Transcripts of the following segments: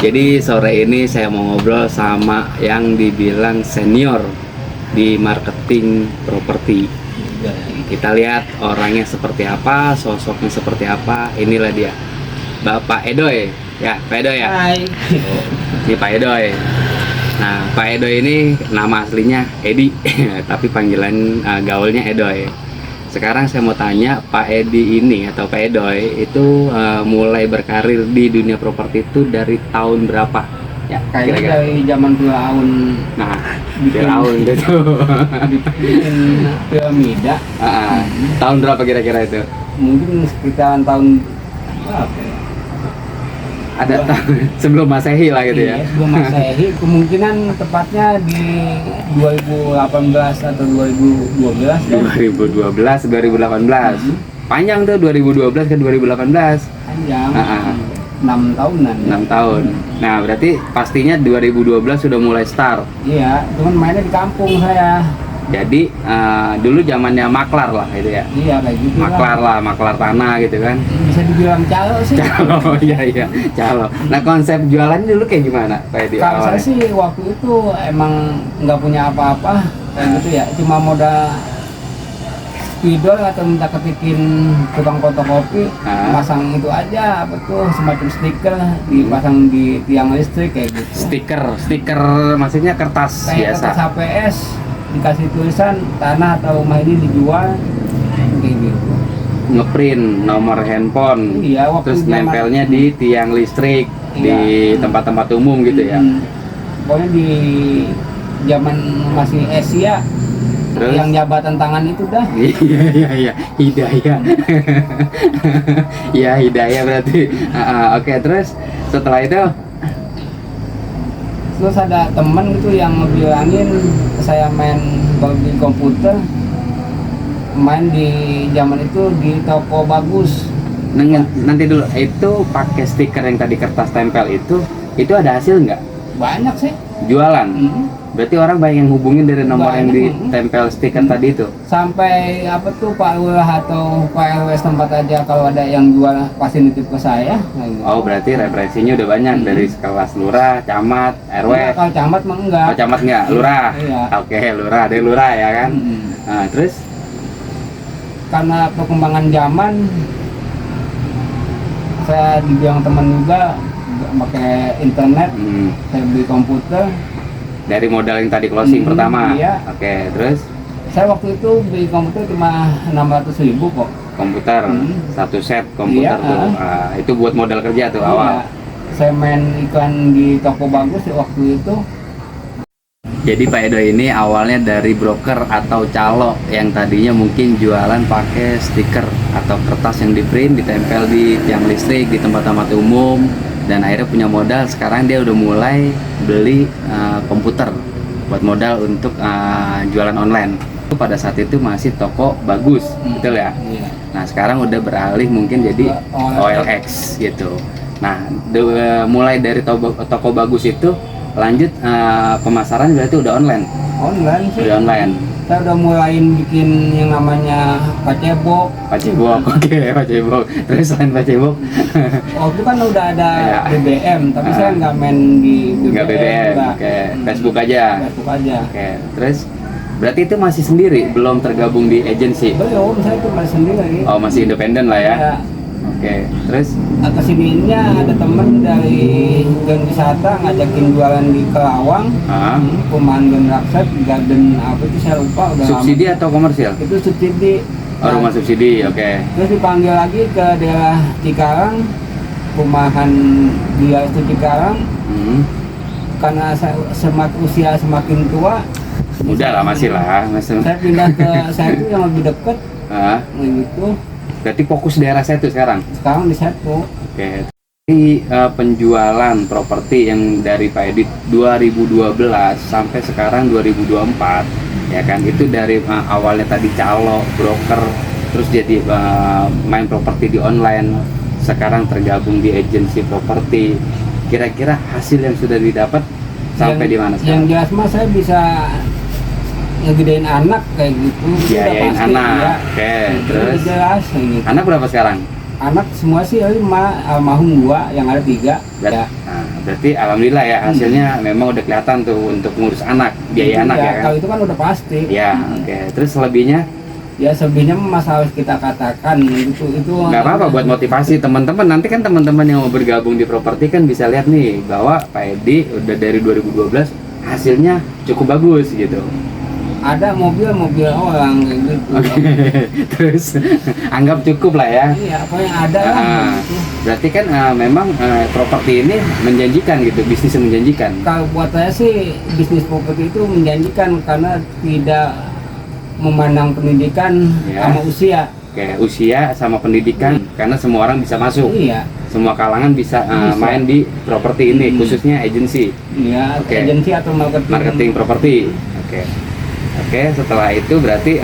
Jadi sore ini saya mau ngobrol sama yang dibilang senior di marketing properti. Kita lihat orangnya seperti apa, sosoknya seperti apa. Inilah dia, Bapak Edoy. Ya, Pak Edoy ya. Hai. Ini Pak Edoy. Nah, Pak Edoy ini nama aslinya Edi, tapi panggilan gaulnya Edoy. Sekarang saya mau tanya, Pak Edi ini atau Pak Edoy itu mulai berkarir di dunia properti itu dari tahun berapa? Ya, Kayaknya kira-kira. dari zaman Firaun Nah, bikin tahun itu. bikin piramida. Tahun berapa kira-kira itu? Mungkin sekitaran tahun berapa ya? Ada sebelum Masehi lah gitu ya. Iya, sebelum Masehi, kemungkinan tepatnya di 2018 atau 2012 kan? 2012, 2018. Panjang tuh 2012 ke 2018. Panjang. 6 tahunan. 6 tahun. Nah, berarti pastinya 2012 sudah mulai start. Iya, cuman mainnya di kampung saya. Jadi dulu zamannya maklar lah itu ya. Iya, kayak gitu Maklar lah, maklar tanah gitu kan. Bisa dibilang calo sih. Calo, iya, calo. Nah, konsep jualannya dulu kayak gimana Pak Edi? Kalau saya awalnya? sih waktu itu emang nggak punya apa-apa kayak gitu ya, cuma modal spidol atau minta ketikin tukang fotokopi, pasang itu aja apa tuh semacam stiker dipasang di tiang listrik kayak gitu. Stiker maksudnya kertas Kayak biasa. kertas HPS dikasih tulisan tanah atau rumah ini dijual kayak gitu. Ngeprint nomor handphone. Iya, waktu Terus zaman- nempelnya di tiang listrik di Iya. tempat-tempat umum gitu ya. Pokoknya di zaman masih Asia. Terus? Yang jabatan tangan itu dah. Iya, Hidayah. Iya, Hidayah berarti. Oke, terus setelah itu Terus ada temen gitu yang ngebilangin saya main di komputer, main di zaman itu di toko bagus. nanti dulu itu pakai stiker yang tadi kertas tempel itu ada hasil nggak? Banyak sih. Jualan. Berarti orang banyak yang hubungin dari nomor yang Banyak, ditempel stiker tadi itu. Sampai apa tuh Pak Lurah atau Pak RW tempat aja kalau ada yang jual pasti nitip ke saya. Oh, berarti referensinya udah banyak dari kelas lurah, camat, RW. Enggak, kalau camat mah enggak. Oh, camat nggak? Lurah. Iya. Oke, lurah, ada lurah ya kan. Nah, terus Karena perkembangan zaman, saya dibilang teman juga pakai internet, saya beli komputer. dari modal yang tadi closing pertama. Iya. Oke, terus Saya waktu itu beli komputer cuma 600.000 kok. komputer, satu set komputer Iya, tuh. Itu buat modal kerja tuh awal. Iya. Saya main iklan di toko bagus ya waktu itu. Jadi Pak Edo ini awalnya dari broker atau calo yang tadinya mungkin jualan pakai stiker atau kertas yang di print ditempel di tiang listrik di tempat-tempat umum, dan akhirnya punya modal. Sekarang dia udah mulai beli komputer buat modal untuk jualan online. Itu pada saat itu masih toko bagus, betul ya? Iya. Nah, sekarang udah beralih mungkin jadi OLX gitu. Nah, mulai dari toko bagus itu lanjut pemasaran berarti udah online. Online sih. Udah online. Saya udah mulain bikin yang namanya pacebok. Oke, Pacebok. Terus selain Pacebok, Waktu kan udah ada Iya. BBM, tapi saya nggak main di BBM. nggak BBM, enggak. oke, Facebook aja. Facebook aja. Oke, terus berarti itu masih sendiri, belum tergabung di agensi. Belum, saya itu masih sendiri. Oh, masih independen lah ya. Ya, Oke, terus atas ininya ada temen dari Gen Wisata ngajakin jualan di Kerawang, Pemandan Rakset, Garden apa itu saya lupa udah subsidi atau komersial? lama. Itu subsidi. Oh, rumah subsidi, oke. Terus dipanggil lagi ke daerah Cikarang, perumahan dia itu Cikarang, karena saya usia semakin tua. Udah lah, masih lah, masih. Saya pindah ke saya itu yang lebih dekat, gitu. Berarti fokus daerah saya tuh sekarang. Sekarang di Setu. Oke. Ini penjualan properti yang dari Pak Edi 2012 sampai sekarang 2024, ya kan? Itu dari awalnya tadi calo, broker, terus jadi main properti di online, sekarang tergabung di agensi properti. Kira-kira hasil yang sudah didapat sampai di mana Yang sekarang? jelas mah saya bisa ngegedein anak kayak gitu. Itu udah Biayain pasti, anak. ya. Oke, Itu terus udah jelas kayak gitu. anak berapa sekarang? Anak semua sih 5, almarhum 2, yang ada 3. Ya. Nah, berarti alhamdulillah ya hasilnya memang udah kelihatan tuh untuk ngurus anak, biaya anak ya kan? Kalau itu kan udah pasti. Ya, oke. Terus selebihnya Ya selebihnya masalah kita katakan itu nggak apa-apa buat motivasi teman-teman. Nanti kan teman-teman yang mau bergabung di properti kan bisa lihat nih bahwa Pak Edi udah dari 2012 hasilnya cukup bagus gitu. ada mobil orang kayak gitu. Oke. Terus anggap cukup lah ya. Iya, apa yang ada lah. Gitu. Berarti kan memang properti ini menjanjikan gitu, bisnis yang menjanjikan. Kalau buat saya sih bisnis properti itu menjanjikan karena tidak memandang pendidikan Ya. sama usia. Oke, usia sama pendidikan karena semua orang bisa masuk. Iya, Semua kalangan bisa, Bisa. main di properti ini, khususnya agensi. iya, Oke. agensi atau Marketing properti. Oke. Oke, setelah itu berarti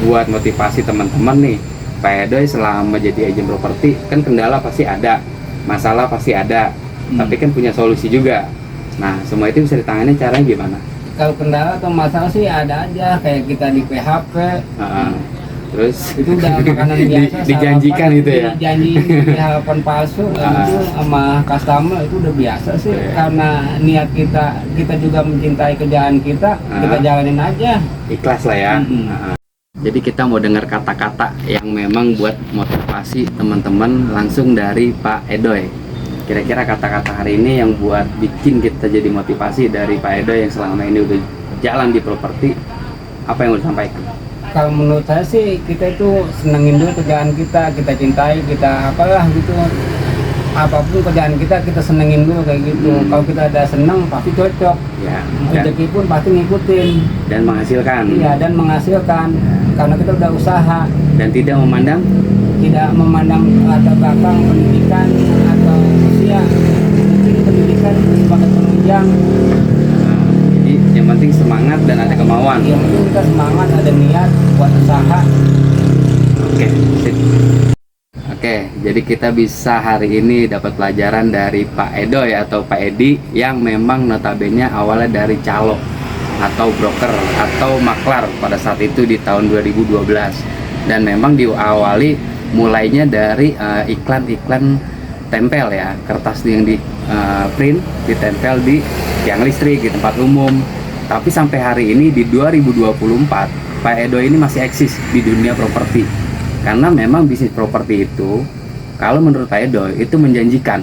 buat motivasi teman-teman nih, Pak Edoy selama jadi agen properti kan kendala pasti ada, masalah pasti ada, tapi kan punya solusi juga. Nah, semua itu bisa ditangani caranya gimana? Kalau kendala atau masalah sih ada aja, kayak kita di PHP. Terus Itu udah makanan biasa. dijanjikan sarapan, gitu ya? Dijanjiin harapan palsu, itu sama customer itu udah biasa sih. Iya. Karena niat kita juga mencintai kerjaan kita jalanin aja. Ikhlas lah ya. Jadi kita mau dengar kata-kata yang memang buat motivasi teman-teman langsung dari Pak Edoy. Kira-kira kata-kata hari ini yang buat bikin kita jadi motivasi dari Pak Edoy yang selama ini udah jalan di properti, apa yang mau disampaikan? Kalau menurut saya sih kita itu senengin dulu kerjaan kita cintai, kita apalah gitu. Apapun kerjaan kita senengin dulu kayak gitu. Kalau kita ada seneng pasti cocok. Ya, Rezeki pun pasti ngikutin. dan menghasilkan. Iya, dan menghasilkan. Karena kita udah usaha. Dan tidak memandang latar belakang pendidikan atau usia. Mungkin pendidikan sebagai penunjang. Jadi yang penting semangat dan ada kemauan. Yang penting kita semangat, ada niat buat usaha. Oke, sip. Oke, jadi kita bisa hari ini dapat pelajaran dari Pak Edoy atau Pak Edi yang memang notabene awalnya dari calo atau broker atau maklar pada saat itu di tahun 2012, dan memang diawali mulainya dari iklan-iklan tempel ya, kertas yang di print ditempel di tiang listrik di tempat umum. Tapi sampai hari ini di 2024 Pak Edoy ini masih eksis di dunia properti, karena memang bisnis properti itu kalau menurut Pak Edoy itu menjanjikan,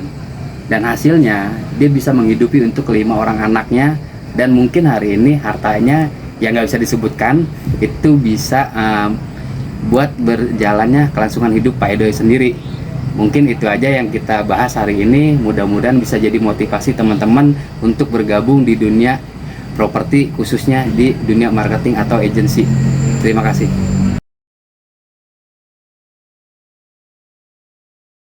dan hasilnya dia bisa menghidupi untuk 5 orang anaknya, dan mungkin hari ini hartanya yang nggak bisa disebutkan itu bisa buat berjalannya kelangsungan hidup Pak Edoy sendiri. Mungkin itu aja yang kita bahas hari ini. Mudah-mudahan bisa jadi motivasi teman-teman untuk bergabung di dunia properti, khususnya di dunia marketing atau agensi. Terima kasih.